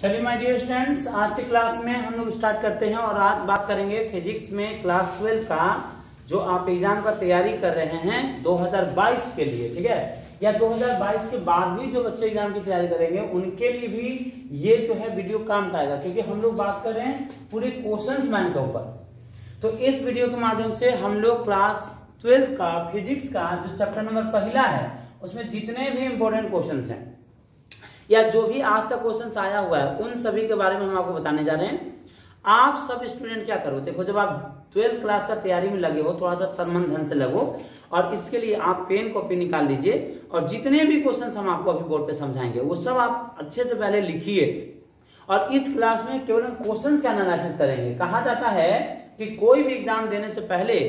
चलिए my dear students, आज की क्लास में हम लोग स्टार्ट करते हैं और आज बात करेंगे फिजिक्स में क्लास 12 का जो आप एग्जाम का तैयारी कर रहे हैं 2022 के लिए, ठीक है, या 2022 के बाद भी जो बच्चे एग्जाम की तैयारी करेंगे उनके लिए भी ये जो है वीडियो काम का आएगा, क्योंकि हम लोग बात कर रहे हैं पूरे क्वेश्चंस बैंक के ऊपर। तो इस वीडियो के माध्यम से हम लोग क्लास 12 का फिजिक्स का जो चैप्टर नंबर पहला है उसमें जितने भी इंपॉर्टेंट क्वेश्चन हैं या जो भी आज तक क्वेश्चन आया हुआ है उन सभी के बारे में हम आपको बताने जा रहे हैं। आप सब स्टूडेंट क्या करो, देखो जब आप 12th क्लास का तैयारी में लगे हो थोड़ा सा तन मन धन से लगो और इसके लिए आप पेन कॉपी निकाल लीजिए और जितने भी क्वेश्चन हम आपको अभी बोर्ड पे समझाएंगे वो सब आप अच्छे से पहले लिखिए। और इस क्लास में केवल हम क्वेश्चन का एनालिसिस करेंगे। कहा जाता है कि कोई भी एग्जाम देने से पहले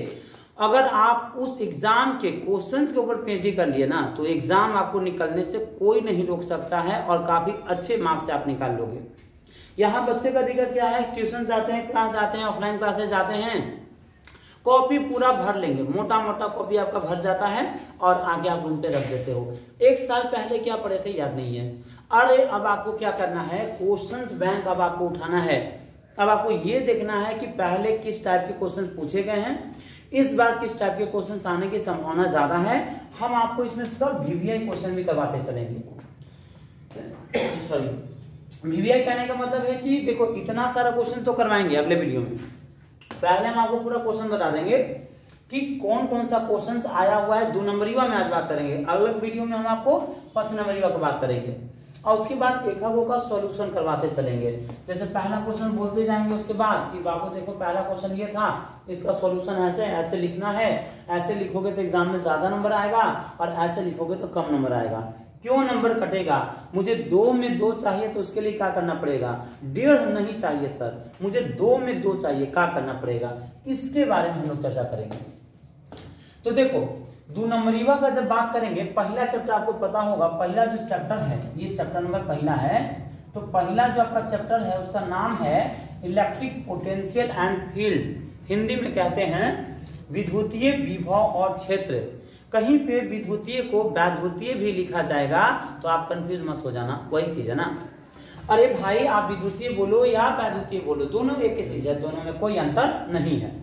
अगर आप उस एग्जाम के क्वेश्चंस के ऊपर पीएचडी कर लिए ना तो एग्जाम आपको निकलने से कोई नहीं रोक सकता है और काफी अच्छे मार्क्स से आप निकाल लोगे। यहाँ बच्चे का दिक्कत क्या है, ट्यूशन जाते हैं, क्लास जाते हैं, ऑफलाइन क्लासेस जाते हैं, कॉपी पूरा भर लेंगे, मोटा मोटा कॉपी आपका भर जाता है और आगे आप रूम पे रख देते हो। एक साल पहले क्या पढ़े थे याद नहीं है। अरे अब आपको क्या करना है, क्वेश्चंस बैंक अब आपको उठाना है। अब आपको ये देखना है कि पहले किस टाइप के क्वेश्चन पूछे गए हैं, इस बार किस टाइप के क्वेश्चन आने की संभावना ज्यादा है। हम आपको इसमें सब वीवीआई क्वेश्चन भी करवाते चलेंगे। सॉरी, वीवीआई कहने का मतलब है कि देखो इतना सारा क्वेश्चन तो करवाएंगे अगले वीडियो में। पहले हम आपको पूरा क्वेश्चन बता देंगे कि कौन कौन सा क्वेश्चन आया हुआ है। 2 नंबरीवा में आज बात करेंगे, अगले वीडियो में हम आपको 5 नंबरीवा की बात करेंगे और उसके बाद एकागो का सॉल्यूशन करवाते चलेंगे। जैसे पहला क्वेश्चन बोलते जाएंगे, उसके बाद कि बाबू देखो पहला क्वेश्चन ये था, इसका सॉल्यूशन ऐसे ऐसे लिखना है, ऐसे लिखोगे तो एग्जाम में ज्यादा नंबर आएगा और ऐसे लिखोगे तो कम नंबर आएगा। क्यों नंबर कटेगा, मुझे 2 में 2 चाहिए तो उसके लिए क्या करना पड़ेगा, 1.5 नहीं चाहिए सर, मुझे 2 में 2 चाहिए, क्या करना पड़ेगा, इसके बारे में हम लोग चर्चा करेंगे। तो देखो 2 नंबरीवा का जब बात करेंगे, पहला चैप्टर आपको पता होगा, पहला जो चैप्टर है ये चैप्टर नंबर पहला है। तो पहला जो आपका चैप्टर है उसका नाम है electric potential and field, Hindi में कहते हैं विद्युतीय विभव और क्षेत्र। कहीं पे विद्युतीय को वैद्युतीय भी लिखा जाएगा तो आप कंफ्यूज मत हो जाना, वही चीज है ना। अरे भाई आप विद्युतीय बोलो या वैद्युतीय बोलो, दोनों एक ही चीज है, दोनों में कोई अंतर नहीं है।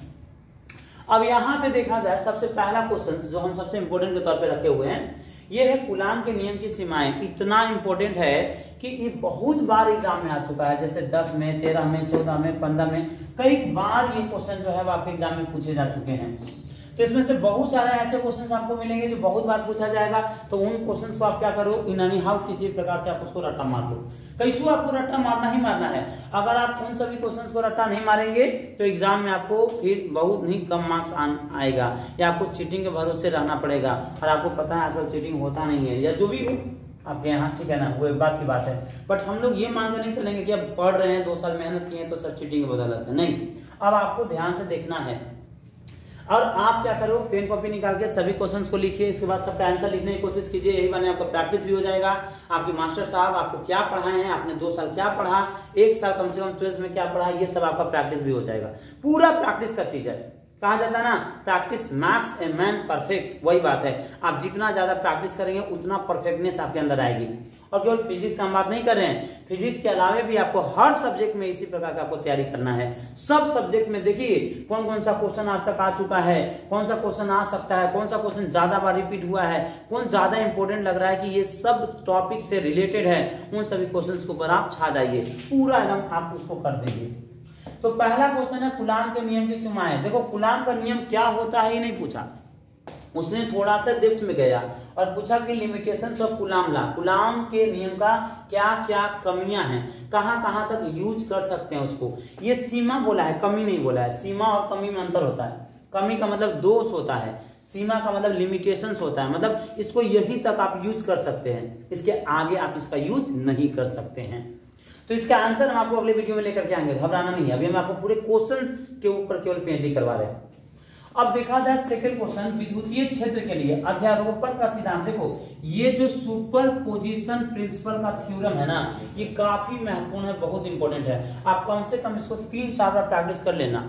अब यहाँ पे देखा जाए सबसे पहला क्वेश्चन जो हम सबसे इंपोर्टेंट के तौर पे रखे हुए हैं ये है कूलाम के नियम की सीमाएं। इतना इंपॉर्टेंट है कि ये बहुत बार एग्जाम में आ चुका है, जैसे 10 में, 13 में, 14 में, 15 में, कई बार ये क्वेश्चन जो है वो आपके एग्जाम में पूछे जा चुके हैं। तो इसमें से बहुत सारे ऐसे क्वेश्चंस आपको मिलेंगे जो बहुत बार पूछा जाएगा। तो उन क्वेश्चंस को आप क्या करो, इन एनी हाउ किसी प्रकार से आप उसको रट्टा मार लो। कैसे आपको रट्टा मारना ही मारना है। अगर आप उन सभी क्वेश्चंस को रट्टा नहीं मारेंगे तो एग्जाम में आपको फिर बहुत ही कम मार्क्स आएगा या आपको चीटिंग के भरोसे रहना पड़ेगा। और आपको पता है असल चीटिंग होता नहीं है या जो भी हो आपके यहाँ, ठीक है ना, वो एक बात की बात है। बट हम लोग ये मान के नहीं चलेंगे कि अब पढ़ रहे हैं, 2 साल मेहनत किए तो सब चीटिंग बदल है, नहीं। अब आपको ध्यान से देखना है और आप क्या करो, पेन कॉपी निकाल के सभी क्वेश्चंस को लिखिए, इसके बाद सबका आंसर लिखने की कोशिश कीजिए। यही माने आपका प्रैक्टिस भी हो जाएगा। आपके मास्टर साहब आपको क्या पढ़ाए हैं, आपने 2 साल क्या पढ़ा, 1 साल कम से कम 12th में क्या पढ़ा, ये सब आपका प्रैक्टिस भी हो जाएगा। पूरा प्रैक्टिस का चीज है, कहा जाता है ना practice max a man perfect, वही बात है। आप जितना ज्यादा प्रैक्टिस करेंगे उतना परफेक्टनेस आपके अंदर आएगी। और केवल फिजिक्स का हम बात नहीं कर रहे हैं, फिजिक्स के अलावा भी आपको हर सब्जेक्ट में इसी प्रकार का आपको तैयारी करना है। सब सब्जेक्ट में देखिए कौन कौन सा क्वेश्चन आज तक आ चुका है, कौन सा क्वेश्चन आ सकता है, कौन सा क्वेश्चन ज्यादा बार रिपीट हुआ है, कौन ज्यादा इंपॉर्टेंट लग रहा है कि ये सब टॉपिक से रिलेटेड है, उन सभी क्वेश्चन के ऊपर आप छा जाइए, पूरा एकदम आप उसको कर देंगे। तो पहला क्वेश्चन है कूलाम के नियम की सीमाएं। देखो कूलाम का नियम क्या होता है ये नहीं पूछा, उसने थोड़ा सा डेप्थ में गया और पूछा कि limitations of coulomb law, coulomb के नियम का क्या क्या कमियां हैं, कहां कहां तक यूज कर सकते हैं उसको। ये सीमा बोला है, कमी नहीं बोला है। सीमा और कमी में अंतर होता है। कमी का मतलब दोष होता है, सीमा का मतलब लिमिटेशंस होता है, मतलब इसको यहीं तक आप यूज कर सकते हैं, इसके आगे आप इसका यूज नहीं कर सकते हैं। तो इसका आंसर हम आपको अगले वीडियो में लेकर के आएंगे, घबराना नहीं है। अभी हम आपको पूरे क्वेश्चन के ऊपर केवल पीएचडी करवा रहे हैं। अब देखा जाए सेकंड क्वेश्चन, विद्युतीय क्षेत्र के लिए अध्यारोपण का सिद्धांत। देखो ये जो सुपरपोजिशन प्रिंसिपल का थ्योरम है ना, ये काफी महत्वपूर्ण है, बहुत इंपॉर्टेंट है। आप कम से कम इसको 3-4 बार प्रैक्टिस कर लेना।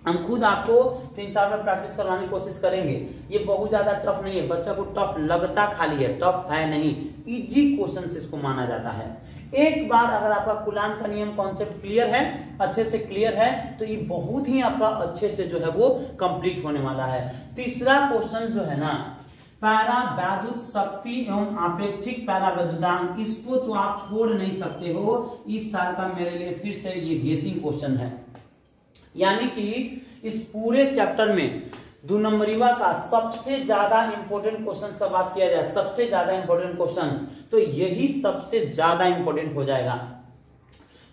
हम खुद आपको 3-4 बार प्रैक्टिस करवाने की कोशिश करेंगे। ये बहुत ज्यादा टफ नहीं है, बच्चा को टफ लगता खाली है, टफ है नहीं, इजी क्वेश्चन इसको माना जाता है। एक बार अगर आपका कूलाम का नियम कॉन्सेप्ट क्लियर है, अच्छे से क्लियर है, तो ये बहुत ही आपका अच्छे से जो है वो कंप्लीट होने वाला है। तीसरा क्वेश्चन जो है ना, परावैद्युत शक्ति एवं आपेक्षिक परावैद्युतांक, इसको तो आप छोड़ नहीं सकते हो। इस साल का मेरे लिए फिर से ये गेसिंग क्वेश्चन है, यानी कि इस पूरे चैप्टर में 2 नंबरीवा का सबसे ज्यादा इंपॉर्टेंट क्वेश्चन का बात किया जाए, सबसे ज्यादा इंपॉर्टेंट क्वेश्चन, तो यही सबसे ज्यादा इंपॉर्टेंट हो जाएगा।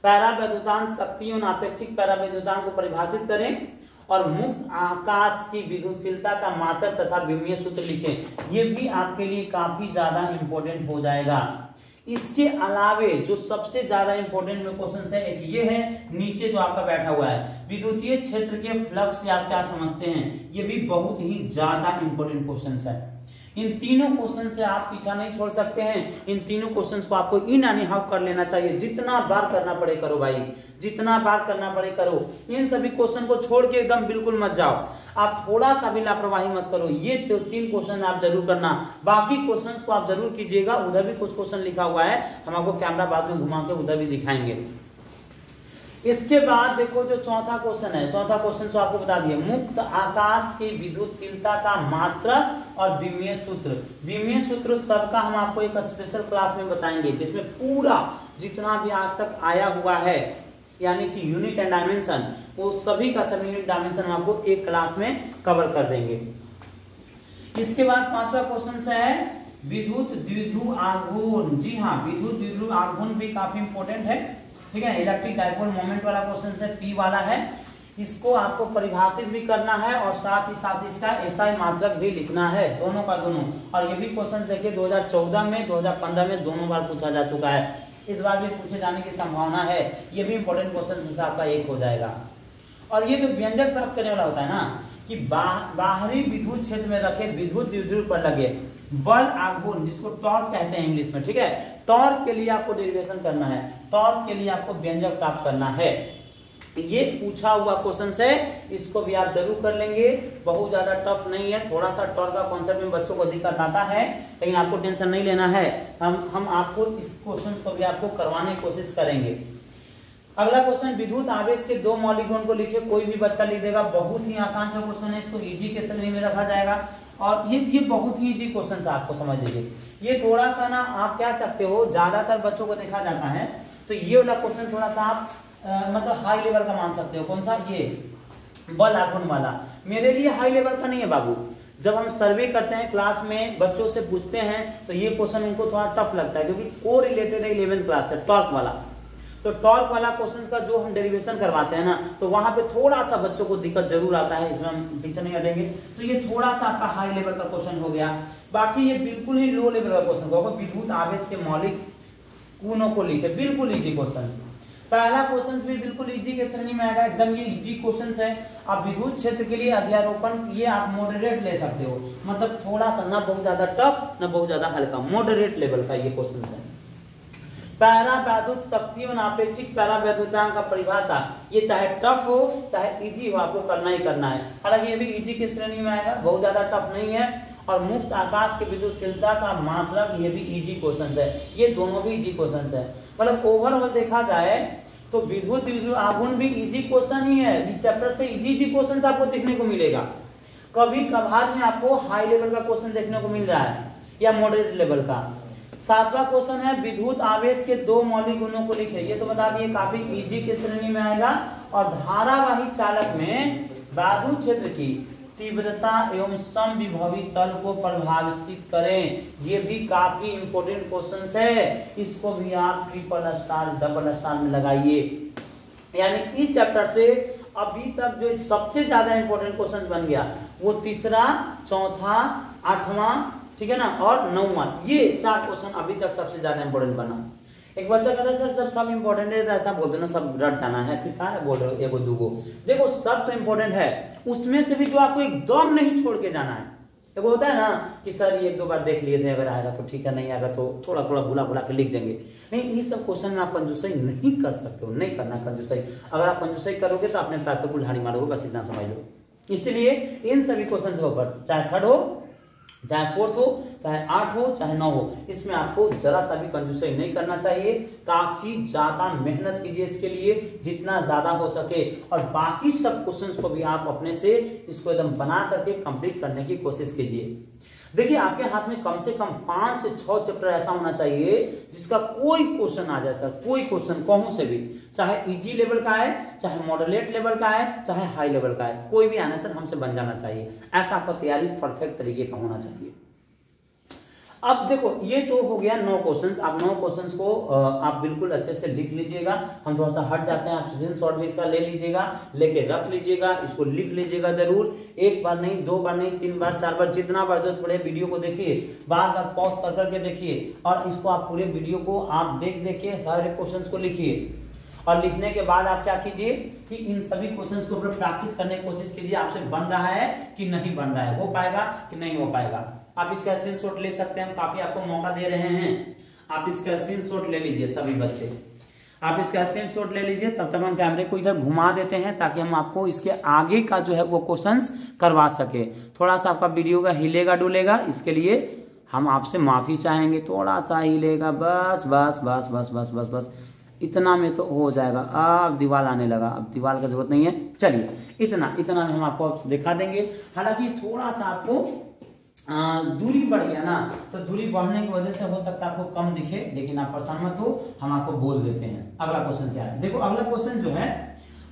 परावैद्युतांक शक्ति एवं अपेक्षिक परावैद्युतांक को परिभाषित करें और मुक्त आकाश की विद्युतशीलता का मात्रक तथा विमीय सूत्र लिखें। ये भी आपके लिए काफी ज्यादा इंपॉर्टेंट हो जाएगा। इसके अलावे जो सबसे ज्यादा इंपॉर्टेंट में क्वेश्चन है, एक ये है नीचे जो आपका बैठा हुआ है, विद्युतीय क्षेत्र के फ्लक्स से आप क्या समझते हैं, ये भी बहुत ही ज्यादा इंपॉर्टेंट क्वेश्चन है। इन तीनों क्वेश्चन से आप पीछा नहीं छोड़ सकते हैं। इन तीनों क्वेश्चन को आपको इन एनी हाउ कर लेना चाहिए, जितना बार करना पड़े करो भाई, जितना बार करना पड़े करो। इन सभी क्वेश्चन को छोड़ के एकदम बिल्कुल मत जाओ, आप थोड़ा सा भी लापरवाही मत करो। ये तो 3 क्वेश्चन आप जरूर करना, बाकी क्वेश्चन को आप जरूर कीजिएगा। उधर भी कुछ क्वेश्चन लिखा हुआ है, हम आपको कैमरा बाद में घुमा के उधर भी दिखाएंगे। इसके बाद देखो जो चौथा क्वेश्चन है, चौथा क्वेश्चन तो आपको बता दिए, मुक्त आकाश की विद्युतशीलता का मात्रक और विमीय सूत्र। विमीय सूत्र सबका हम आपको एक स्पेशल क्लास में बताएंगे, जिसमें पूरा जितना भी आज तक आया हुआ है, यानी कि यूनिट एंड डायमेंशन, वो सभी का सभी यूनिट डायमेंशन हम आपको एक क्लास में कवर कर देंगे। इसके बाद 5वां क्वेश्चन है विद्युत द्विध्रुव आघूर्ण। जी हाँ, विद्युत द्विध्रुव आघूर्ण भी काफी इंपॉर्टेंट है, ठीक है। इलेक्ट्रिक डाइपोल मोमेंट वाला क्वेश्चन है, पी वाला है। इसको आपको परिभाषित भी करना है और साथ ही साथ इसका एसआई मात्रक भी लिखना है, दोनों का दोनों। और ये भी क्वेश्चन देखिए 2014 में 2015 में दोनों बार पूछा जा चुका है, इस बार भी पूछे जाने की संभावना है। ये भी इंपॉर्टेंट क्वेश्चन में से आपका एक हो जाएगा। और ये जो व्यंजक प्राप्त करने वाला होता है ना, कि बाहरी विद्युत क्षेत्र में रखे विद्युत द्विध्रुव पर लगे बल आघूर्ण, जिसको टॉर्क कहते हैं इंग्लिश में, ठीक है। टॉर्क के लिए आपको डेरिवेशन करना है, टॉर्क के लिए आपको व्यंजक प्राप्त करना है। ये पूछा हुआ क्वेश्चन है, इसको भी आप जरूर कर लेंगे, बहुत ज्यादा टफ नहीं है। थोड़ा सा टॉर्क का कॉन्सेप्ट में बच्चों को दिक्कत आता है, लेकिन आपको टेंशन नहीं लेना है। हम आपको इस क्वेश्चन को भी आपको करवाने की कोशिश करेंगे। अगला क्वेश्चन, विद्युत आवेश के 2 मौलिक गुण को लिखे। कोई भी बच्चा लिख देगा, बहुत ही आसान सा क्वेश्चन है, इसको इजी के श्रेणी में रखा जाएगा। और ये बहुत ही इजी क्वेश्चन है, आपको समझ लीजिए। ये थोड़ा सा ना आप कह सकते हो, ज्यादातर बच्चों को देखा जाता है, तो ये वाला क्वेश्चन थोड़ा सा आप मतलब हाई लेवल का मान सकते हो। कौन सा, ये बल आघूर्ण वाला मेरे लिए हाई लेवल का नहीं है बाबू। जब हम सर्वे करते हैं क्लास में, बच्चों से पूछते हैं, तो ये क्वेश्चन उनको थोड़ा टफ लगता है, क्योंकि को रिलेटेड है 11th क्लास से, टॉर्क वाला। तो टॉर्क वाला क्वेश्चन का जो हम डेरिवेशन करवाते हैं ना, तो वहां पे थोड़ा सा बच्चों को दिक्कत जरूर आता है, इसमें हम पीछे नहीं हटेंगे। तो ये थोड़ा सा आपका हाई लेवल का क्वेश्चन हो गया। बाकी ये बिल्कुल ही लो लेवल का क्वेश्चन होगा। विद्युत आवेश के मौलिक गुणों को लिखे, बिल्कुल इजी क्वेश्चन। पहला क्वेश्चन भी बिल्कुल इजी के श्रेणी में आएगा, एकदम ये इजी क्वेश्चन है। आप विद्युत क्षेत्र के लिए अध्यारोपण, ये आप मॉडरेट ले सकते हो, मतलब थोड़ा सा, ना बहुत ज्यादा टफ ना बहुत ज्यादा हल्का, मॉडरेट लेवल का ये क्वेश्चन है। परावैद्युत शक्ति और अपेक्षिक परावैद्युतांक का परिभाषा, ये चाहे टफ हो चाहे इजी हो, आपको करना ही करना है। हालांकि ये भी इजी की श्रेणी में आएगा, बहुत ज्यादा टफ नहीं है। और मुक्त आकाश की विद्युतशीलता का मात्रक, ये भी इजी क्वेश्चन है। ये दोनों भी इजी क्वेश्चन है, मतलब ओवरऑल देखा जाए तो विद्युत द्विध्रुव आघूर्ण भी इजी क्वेश्चन ही है। इस चैप्टर से इजी क्वेश्चन आपको देखने को मिलेगा। कभी कभार में आपको हाई लेवल का क्वेश्चन देखने को मिल रहा है, या मॉडरेट लेवल का। 7वां क्वेश्चन है विद्युत आवेश के 2 मौलिक गुणों को लिखे। ये तो बता दिए, काफी इजी की श्रेणी में आएगा। और धारावाही चालक में विद्युत क्षेत्र की तीव्रता एवं समविभवी तल को प्रभावित करें। ये भी काफी इंपॉर्टेंट क्वेश्चन है, इसको भी आप ट्रिपल स्टार डबल स्टार में लगाइए। यानी इस चैप्टर से अभी तक जो सबसे ज्यादा इंपॉर्टेंट क्वेश्चन बन गया, वो तीसरा, चौथा, 8वां, ठीक है ना, और 9वां, ये 4 क्वेश्चन अभी तक सबसे ज्यादा इंपॉर्टेंट बना। एक बच्चा कहता है सर जब सब इंपॉर्टेंट है तो ऐसा बोल देना सब रट जाना है, फिर कहा बोल रहे हो एगो दूगो। देखो सब तो इंपॉर्टेंट है, उसमें से भी जो आपको एकदम नहीं छोड़ के जाना है। एगो होता है ना कि सर ये 1-2 बार देख लिए थे, अगर आएगा तो ठीक है, नहीं आएगा तो थोड़ा थोड़ा भुला भुला के लिख देंगे। नहीं, ये सब क्वेश्चन में आप कंजूसई नहीं कर सकते हो, नहीं करना कंजूसई। अगर आप कंजूसई करोगे तो अपने पैर पे कुल्हाड़ी मारोगे, बस इतना समझ लो। इसलिए इन सभी क्वेश्चन के ऊपर चाहे थर्ड हो चाहे 4th हो, चाहे 8 हो, चाहे 9 हो, इसमें आपको जरा सा भी कंजूसी नहीं करना चाहिए। काफी ज्यादा मेहनत कीजिए इसके लिए, जितना ज्यादा हो सके, और बाकी सब क्वेश्चंस को भी आप अपने से इसको एकदम बना करके कंप्लीट करने की कोशिश कीजिए। देखिए आपके हाथ में कम से कम 5 से 6 चैप्टर ऐसा होना चाहिए जिसका कोई क्वेश्चन आ जाए सर, कोई क्वेश्चन कहूं से भी, चाहे इजी लेवल का है, चाहे मॉडरेट लेवल का है, चाहे हाई लेवल का है, कोई भी आना सर हमसे बन जाना चाहिए। ऐसा आपका तैयारी परफेक्ट तरीके का होना चाहिए। अब देखो ये तो हो गया 9 क्वेश्चंस। आप 9 क्वेश्चंस को आप बिल्कुल अच्छे से लिख लीजिएगा। हम थोड़ा सा हट जाते हैं, आप स्क्रीनशॉट भी इसका ले लीजिएगा, लेके रख लीजिएगा, इसको लिख लीजिएगा जरूर। एक बार नहीं, 2 बार नहीं, 3 बार, 4 बार, जितना बार जरूरत पड़े वीडियो को देखिए, बार बार पॉज कर करके देखिए, और इसको आप पूरे वीडियो को आप देख के हर एक क्वेश्चन को लिखिए। और लिखने के बाद आप क्या कीजिए कि इन सभी क्वेश्चंस के ऊपर प्रैक्टिस करने की कोशिश कीजिए, आपसे बन रहा है कि नहीं बन रहा है, हो पाएगा कि नहीं हो पाएगा। आप इसका स्क्रीनशॉट ले सकते हैं, हम काफी आपको मौका दे रहे हैं। आप इसका स्क्रीनशॉट ले लीजिए सभी बच्चे, आप इसका स्क्रीनशॉट ले लीजिए। तब तक हम कैमरे को इधर घुमा देते हैं ताकि हम आपको इसके आगे का जो है वो क्वेश्चंस करवा सके। थोड़ा सा आपका वीडियो का हिलेगा डुलेगा, इसके लिए हम आपसे माफी चाहेंगे। थोड़ा सा हिलेगा, बस बस बस बस बस बस बस, इतना में तो हो जाएगा। अब दीवार आने लगा, अब दीवार की जरूरत नहीं है। चलिए इतना इतना में हम आपको दिखा देंगे। हालांकि थोड़ा सा आपको दूरी बढ़ गया ना, तो दूरी बढ़ने की वजह से हो सकता है आपको कम दिखे, लेकिन आप परेशान मत हो, हम आपको बोल देते हैं। अगला क्वेश्चन क्या है, देखो अगला क्वेश्चन जो है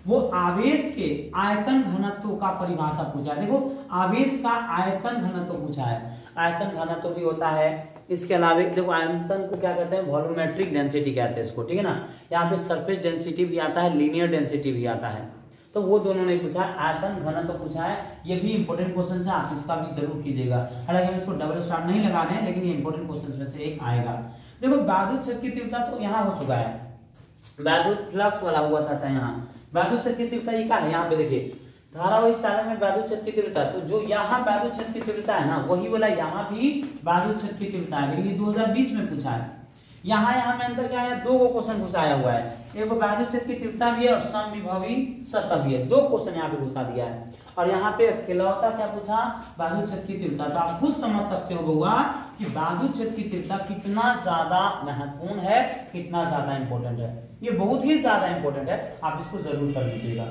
वो आवेश के आयतन घनत्व का परिभाषा पूछा है। देखो आवेश का आयतन घनत्व पूछा है। आयतन घनत्व भी होता है, इसके अलावा देखो आयतन को क्या कहते हैं, वॉल्यूमेट्रिक डेंसिटी कहते हैं इसको, ठीक है ना। यहाँ पे सरफेस डेंसिटी भी आता है, लीनियर डेंसिटी भी आता है, तो वो दोनों ने पूछा है। आयतन घनत्व पूछा है, ये भी इंपॉर्टेंट क्वेश्चन है, आप इसका भी जरूर कीजिएगा। हालांकि हम इसको डबल स्टार नहीं लगा रहे हैं, लेकिन ये इंपॉर्टेंट क्वेश्चन में से एक आएगा। देखो वैद्युत क्षेत्र की तीव्रता तो यहाँ हो चुका है, वैद्युत फ्लक्स वाला हुआ था यहाँ। वैद्युत क्षेत्र की तीव्रता ये क्या है, यहाँ पे देखिए धारावाही चालक में वैद्युत क्षेत्र की तीव्रता, तो जो यहाँ वैद्युत क्षेत्र की तीव्रता है ना, वही वाला यहाँ भी वैद्युत क्षेत्र की तीव्रता है, लेकिन ये 2020 में पूछा है। यहाँ में अंतर क्या है, 2 क्वेश्चन घुसाया हुआ है, एक वैद्युत क्षेत्र की तीव्रता भी है और समविभवी सतह भी है। 2 क्वेश्चन यहाँ पे घुसा दिया है, और यहाँ पे अकेलौता क्या पूछा, वैद्युत क्षेत्र की तीव्रता। तो आप खुद समझ सकते हो बउआ कि वैद्युत क्षेत्र की तीव्रता कितना ज्यादा महत्वपूर्ण है, कितना ज्यादा इंपॉर्टेंट है। ये बहुत ही ज्यादा इंपॉर्टेंट है, आप इसको जरूर कर लीजिएगा।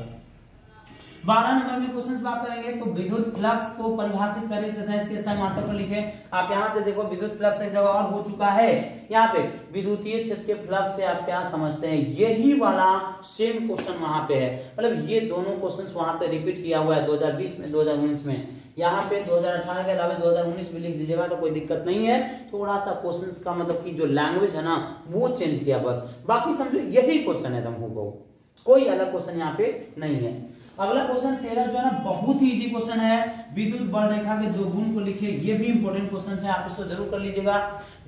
12 नंबर में क्वेश्चन बात करेंगे, तो विद्युत फ्लक्स को परिभाषित करें तथा इसके समांतर पर लिखें। आप यहाँ से देखो विद्युत फ्लक्स एक जगह और हो चुका है, यहाँ पे विद्युतीय क्षेत्र के फ्लक्स से आप क्या समझते हैं, यही वाला सेम क्वेश्चन वहां पे है। मतलब ये दोनों क्वेश्चन वहां पे रिपीट किया हुआ है 2020 में, 2019 में। यहाँ पे 2018 के अलावा 2019 भी लिख दीजिएगा तो कोई दिक्कत नहीं है। थोड़ा सा क्वेश्चन का मतलब की जो लैंग्वेज है ना वो चेंज किया बस, बाकी समझो यही क्वेश्चन है एकदम हो, कोई अलग क्वेश्चन यहाँ पे नहीं है। अगला क्वेश्चन 13 जो है ना बहुत ही इजी क्वेश्चन है, विद्युत बल रेखा के 2 गुण को लिखिए। ये भी इंपॉर्टेंट क्वेश्चन है, आप इसको जरूर कर लीजिएगा।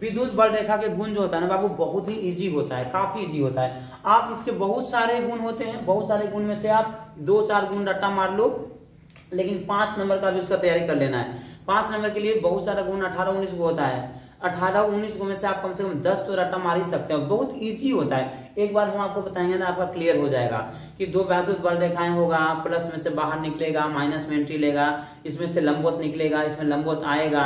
विद्युत बल रेखा के गुण जो होता है ना बाबू बहुत ही इजी होता है, काफी इजी होता है। आप इसके बहुत सारे गुण होते हैं, बहुत सारे गुण में से आप 2-4 गुण रट्टा मार लो, लेकिन 5 नंबर का भी उसका तैयारी कर लेना है। 5 नंबर के लिए बहुत सारा गुण 18-19 को होता है। 18-19 को में से आप कम से कम 10 तो रट्टा मार ही सकते हो, बहुत इजी होता है। एक बार हम आपको बताएंगे ना आपका क्लियर हो जाएगा कि 2 वैद्युत बल रेखाएं होगा, प्लस में से बाहर निकलेगा, माइनस में एंट्री लेगा, इसमें से लंबवत निकलेगा, इसमें लंबवत आएगा,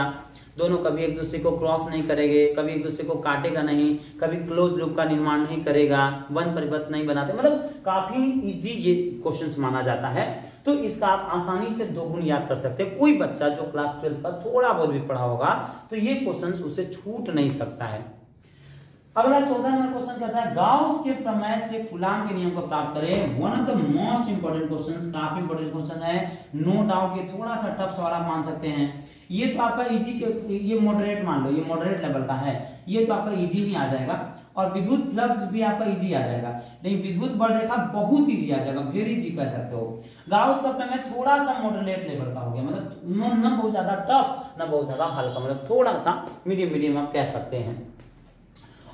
दोनों कभी एक दूसरे को क्रॉस नहीं करेंगे, कभी एक दूसरे को काटेगा नहीं, कभी क्लोज लूप का निर्माण नहीं करेगा, वन परिपथ नहीं बनाते। मतलब काफी इजी ये क्वेश्चंस माना जाता है, तो इसका आप आसानी से 2 गुण याद कर सकते हैं। कोई बच्चा जो क्लास 12 का थोड़ा बहुत भी पढ़ा होगा तो ये क्वेश्चंस उसे छूट नहीं सकता है। अगला 14 नंबर क्वेश्चन कहता है गाउस के प्रमेय से कूलाम के नियम को प्राप्त करें। One of the most important questions, काफी इंपोर्टेंट क्वेश्चन है, नो डाउट। ये थोड़ा सा टफ सवाल आप मान सकते हैं। ये तो आपका इजी के, ये मॉडरेट मान लो, ये मॉडरेट लेवल का है, ये तो आपका इजी ही आ जाएगा। और विद्युत फ्लक्स भी आपका इजी आ जाएगा, लेकिन विद्युत बल रेखा बहुत इजी आ जाएगा, वेरी इजी कह सकते हो। गाउस का प्रमेय थोड़ा सा मॉडरेट लेवल का हो गया, मतलब न बहुत ज्यादा टफ न बहुत ज्यादा हल्का, मतलब थोड़ा सा मीडियम आप कह सकते हैं।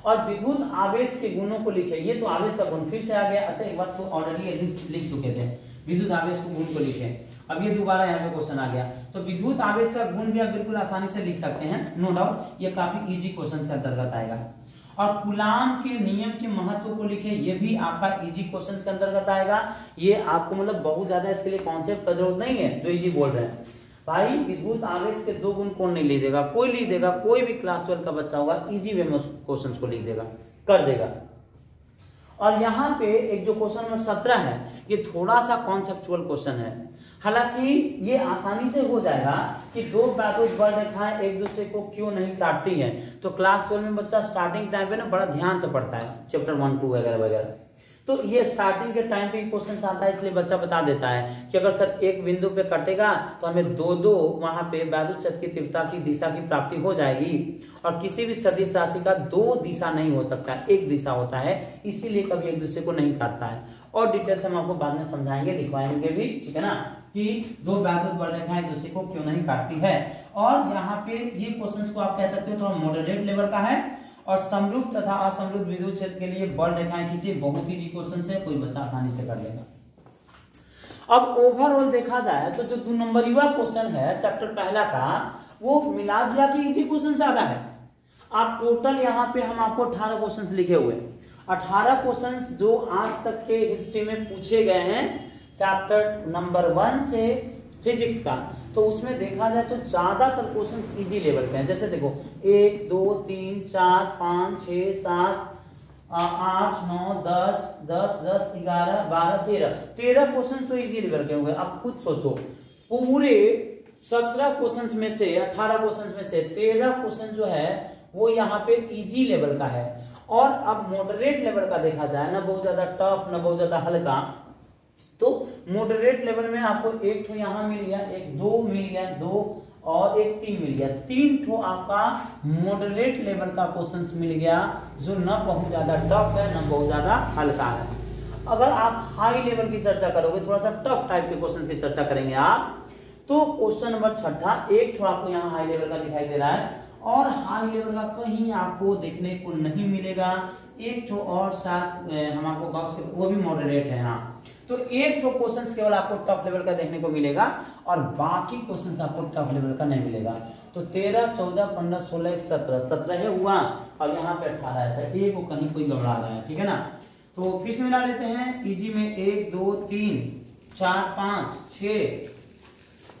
और विद्युत आवेश के गुणों को लिखे। ये तो आवेश का गुण फिर से आ गया। अच्छा एक बार तो ऑलरेडी लिख चुके थे, विद्युत आवेश के गुण को लिखे, अब ये दोबारा यहाँ पे क्वेश्चन आ गया। तो विद्युत आवेश का गुण भी आप बिल्कुल आसानी से लिख सकते हैं, नो डाउट। ये काफी इजी क्वेश्चन के अंतर्गत आएगा। और कूलाम के नियम के महत्व को लिखे, ये भी आपका इजी क्वेश्चन के अंतर्गत आएगा। ये आपको मतलब बहुत ज्यादा इसके लिए कॉन्सेप्ट का जरूरत नहीं है, जो इजी बोल रहे हैं। भाई विद्युत आवेश के 2 गुण कौन नहीं लिख देगा? कोई लिख देगा, कोई भी क्लास 12 का बच्चा होगा इजी वे में क्वेश्चन को लिख देगा, कर देगा। और यहाँ पे एक जो क्वेश्चन नंबर 17 है, ये थोड़ा सा कॉन्सेप्चुअल क्वेश्चन है। हालांकि ये आसानी से हो जाएगा कि 2 वैद्युत बल रेखाएं एक दूसरे को क्यों नहीं काटती हैं। तो क्लास 12 में बच्चा स्टार्टिंग टाइम पे ना बड़ा ध्यान से पढ़ता है, चैप्टर 1, 2 वगैरह वगैरह। तो ये स्टार्टिंग के टाइम पे क्वेश्चन आता है, इसलिए बच्चा बता देता है कि अगर सर एक बिंदु पे कटेगा तो हमें 2 वहां पे वैद्युत क्षेत्र की तीव्रता की दिशा की प्राप्ति हो जाएगी। और किसी भी सदिश राशि का 2 दिशा नहीं हो सकता, एक दिशा होता है, इसीलिए कभी एक दूसरे को नहीं काटता है। और डिटेल से हम आपको बाद में समझाएंगे, लिखवाएंगे भी, ठीक है ना, कि 2 वैद्युत बल रेखाएं एक दूसरे को क्यों नहीं काटती है। और यहाँ पे ये क्वेश्चन को आप कह सकते हो थोड़ा मॉडरेट लेवल का है। और समरूप तथा असमरूप विद्युत क्षेत्र के लिए बल रेखाएं खींचिए, बहुत ही क्वेश्चन है, कोई बच्चा आसानी से कर लेगा। अब ओवरऑल देखा जाए तो जो 2 नंबरीवा क्वेश्चन है चैप्टर पहला का, वो मिला जुला के इजी क्वेश्चन ज्यादा है। आप टोटल यहाँ पे हम आपको 18 क्वेश्चन लिखे हुए, 18 क्वेश्चन जो आज तक के हिस्ट्री में पूछे गए हैं चैप्टर नंबर 1 से फिजिक्स का, तो उसमें देखा जाए तो ज्यादातर क्वेश्चंस इजी लेवल पे हैं। जैसे देखो 1 2 3 4 5 6 7 8 9 10 10 10 11 12 13 क्वेश्चन तो इजी लेवल के होंगे। अब खुद सोचो, पूरे 17 क्वेश्चन में से 18 क्वेश्चन में से 13 क्वेश्चन जो है वो यहाँ पे इजी लेवल का है। और अब मॉडरेट लेवल का देखा जाए, ना बहुत ज्यादा टफ ना बहुत ज्यादा हल्का, तो मॉडरेट लेवल में आपको 1 ठो यहाँ मिल गया, 1 2 मिल गया, 2 और 1 3 मिल गया, 3 ठो आपका मॉडरेट लेवल का क्वेश्चंस मिल गया, जो न बहुत ज्यादा टफ है न बहुत ज्यादा हल्का है। अगर आप हाई लेवल की चर्चा करोगे, थोड़ा सा टफ टाइप के क्वेश्चंस की चर्चा करेंगे आप, तो क्वेश्चन नंबर 6 1 ठो आपको यहाँ हाई लेवल का दिखाई दे रहा है, और हाई लेवल का कहीं आपको देखने को नहीं मिलेगा। 1 ठो और साथ हम आपको वो भी मॉडरेट है। हाँ, तो 1 ठो क्वेश्चंस केवल आपको टफ लेवल का देखने को मिलेगा और बाकी क्वेश्चंस आपको टफ लेवल का नहीं मिलेगा। तो 13 14 15 16 17 17 हुआ, और यहाँ पे 18 है, तो एक कहीं कोई घबरा रहा है, ठीक है ना। तो फिर से मिला लेते हैं इजी में 1 2 3 4 5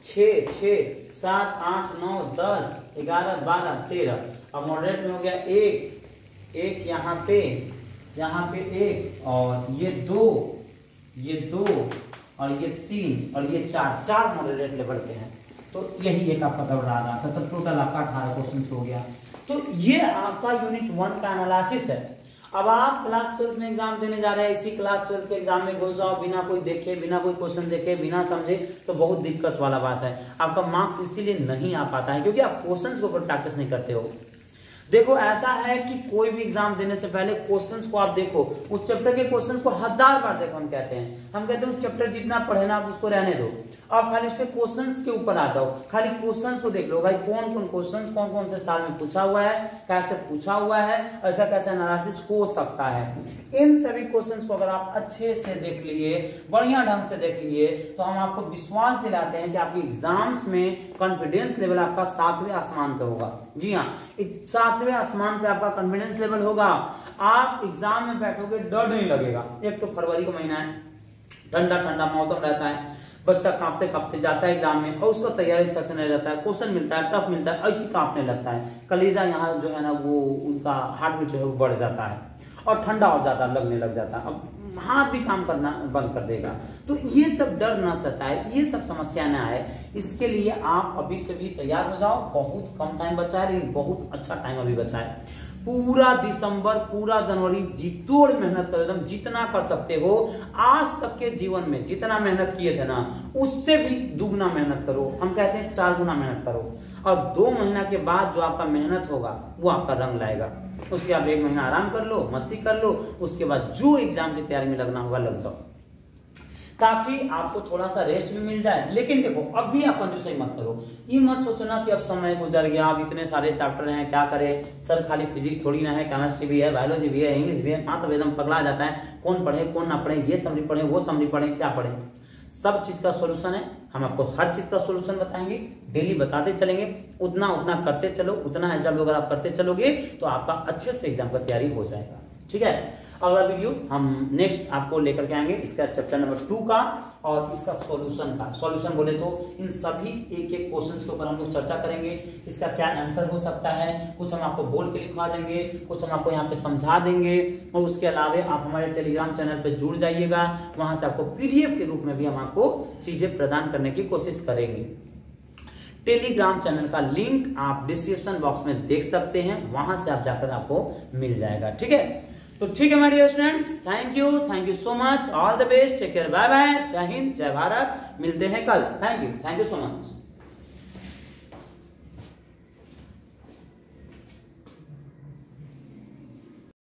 6 7 8 9 10 11 12 13। अब मॉडरेट में हो गया 1 यहाँ पे 1 और ये 2 और ये 3 और ये 4 मॉडरेट लेवल के हैं। तो यही एक आपका घबरा रहा था, तो टोटल आपका 18 क्वेश्चन हो गया। तो ये आपका यूनिट 1 का एनालिसिस है। अब आप क्लास 12 में एग्जाम देने जा रहे हैं, इसी क्लास 12 के एग्जाम में घुस जाओ बिना कोई देखे, बिना कोई क्वेश्चन देखे, बिना समझे, तो बहुत दिक्कत वाला बात है। आपका मार्क्स इसीलिए नहीं आ पाता है क्योंकि आप क्वेश्चंस के ऊपर प्रैक्टिस नहीं करते हो। देखो ऐसा है कि कोई भी एग्जाम देने से पहले क्वेश्चंस को आप देखो, उस चैप्टर के क्वेश्चंस को 1000 बार देखो। हम कहते हैं उस चैप्टर जितना पढ़े ना आप उसको रहने दो, आप खाली उससे क्वेश्चंस के ऊपर आ जाओ, खाली क्वेश्चंस को देख लो भाई, कौन कौन क्वेश्चंस कौन कौन से साल में पूछा हुआ है, कैसे पूछा हुआ है, ऐसा कैसे एनालिसिस हो सकता है। इन सभी क्वेश्चंस को अगर आप अच्छे से देख लिए, बढ़िया ढंग से देख लिए, तो हम आपको विश्वास दिलाते हैं कि आपके एग्जाम्स में कॉन्फिडेंस लेवल आपका 7वें आसमान पे होगा। जी हाँ, 7वें आसमान पे आपका कॉन्फिडेंस लेवल होगा। आप एग्जाम में बैठोगे, डर नहीं लगेगा। एक तो फरवरी का महीना है, ठंडा ठंडा मौसम रहता है, बच्चा कांपते कांपते जाता है एग्जाम में और उसको तैयारी अच्छा से नहीं रहता है, क्वेश्चन मिलता है, टफ मिलता है, ऐसी कांपने लगता है, कलेजा यहाँ जो है ना वो उनका हार्ट बीट जो है वो बढ़ जाता है और ठंडा और ज्यादा लगने लग जाता है, अब हाथ भी काम करना बंद कर देगा। तो ये सब डर ना सताए, ये सब समस्या ना आए, इसके लिए आप अभी से भी तैयार हो जाओ। बहुत कम टाइम बचा है लेकिन बहुत अच्छा टाइम अभी बचा है। पूरा दिसंबर, पूरा जनवरी जीतोड़ मेहनत करो, एकदम जितना कर सकते हो। आज तक के जीवन में जितना मेहनत किए थे ना, उससे भी दुगना मेहनत करो। हम कहते हैं 4 गुना मेहनत करो, और 2 महीना के बाद जो आपका मेहनत होगा वो आपका रंग लाएगा। उसके आप 1 महीना आराम कर लो, मस्ती कर लो, उसके बाद जो एग्जाम की तैयारी में लगना होगा लग जाओ, ताकि आपको थोड़ा सा रेस्ट भी मिल जाए। लेकिन देखो अभी आप कंजूसी मत करो, ये मत सोचना कि अब समय गुजर गया, अब इतने सारे चैप्टर हैं क्या करें सर, खाली फिजिक्स थोड़ी ना है, केमिस्ट्री भी है, बायोलॉजी भी है, इंग्लिश भी है। हाँ, तो एकदम पगला जाता है, कौन पढ़े कौन ना पढ़े, ये समरी पढ़े वो समरी पढ़े, क्या पढ़े। सब चीज का सोल्यूशन है, हम आपको हर चीज का सोल्यूशन बताएंगे, डेली बताते चलेंगे। उतना उतना करते चलो, उतना एग्जाम अगर आप करते चलोगे तो आपका अच्छे से एग्जाम का तैयारी हो जाएगा। ठीक है, अगला वीडियो हम नेक्स्ट आपको लेकर के आएंगे इसका चैप्टर नंबर 2 का, और इसका सॉल्यूशन बोले तो इन सभी एक एक क्वेश्चंस के ऊपर हम लोग चर्चा करेंगे। इसका क्या आंसर हो सकता है, कुछ हम आपको बोल के लिखवा देंगे, कुछ हम आपको यहाँ पे समझा देंगे। और उसके अलावा आप हमारे टेलीग्राम चैनल पे जुड़ जाइएगा, वहां से आपको पीडीएफ के रूप में भी हम आपको चीजें प्रदान करने की कोशिश करेंगे। टेलीग्राम चैनल का लिंक आप डिस्क्रिप्शन बॉक्स में देख सकते हैं, वहां से आप जाकर आपको मिल जाएगा। ठीक है, तो ठीक है my dear students, thank you so much, all the best, take care, bye bye, जय हिंद, जय भारत, मिलते हैं कल। Thank you so much.